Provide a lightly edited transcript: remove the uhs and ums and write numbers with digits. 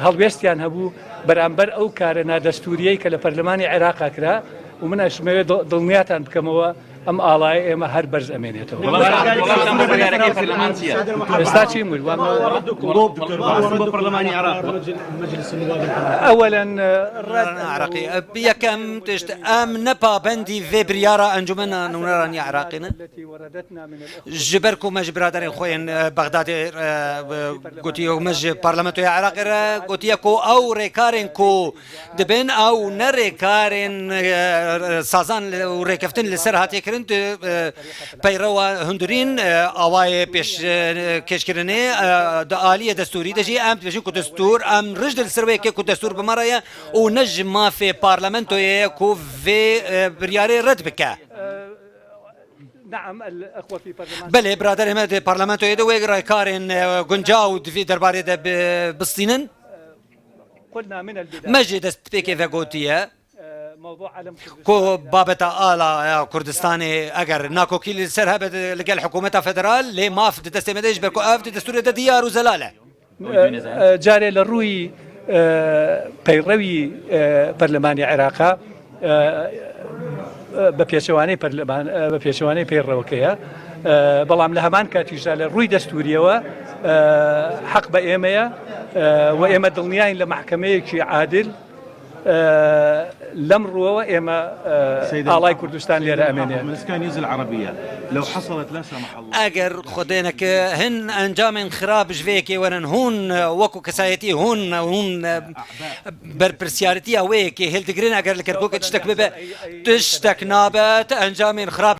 هەڵوێستیان هەبوو بەرامبەر ئەو کارە نادەستوریەی کە لە پەرلەمانی عێراقا کرا و من ئەشمەوێت دڵنیاتان بکەمەوە ئەم ئاڵایە ئێمە هەر بەرز ئەمێنێتەوە. ئێستا چی پەرلەمانی عێراق ئەوەلاً عراقي یەکەم تشت ئەم نەپابەندی vê biryara Encûmena Nûneraniya Iraqê ne ji ber ku me ji biraderên xwe yên Bexdadê gotiye me ji parlamentoya Iraqê re gotiye ku ew rêkarên ku dibin ew ne rêkarên sazan û rêkeftin li ser hatiye kirin peyrewa hundirîn awayê pêşkirînê di aliyê destûrî de jî em dibêjin ku destûr em rij li ser wê ku destûr bimara ye û ne ji mafê parlamentoyê ku vê biryarê red bike. Belê biraderê me di parlamentoyê de wê rêkarên guncaw divê derbarê de bistînin me jî destpêkê vegotiye ku babeta ala Kurdistanê eger nakokî li ser hebe li gel hikûmeta federal lê maf di destê me de ji ber ku ev di destûrê de diyar û zelal e. جارێ لە ڕووی پەیڕەوی پەرلەمانی عێراقا بە پێچەوانەی پەیڕەوەکەیە بەڵام لە هەمان کاتیشدا لە ڕووی دەستوریەوە حەق بە ئێمەیە و ئێمە دڵنیاین لە محکەمەیەکی عادل لەم ڕووەوە ئێمە ئاڵای کوردستان لێرە ئەمێنێت. لو حصلت لا سمح الله اگر خودێنەکە هن ئەنجامên خراپ ji vê yekê werin hûn wekû kesayetî hûn berpirsiyarîtiya wê yekê hêldigirin eger li Kerkûkê tiştek bibe tiştek nabe te encamên xirab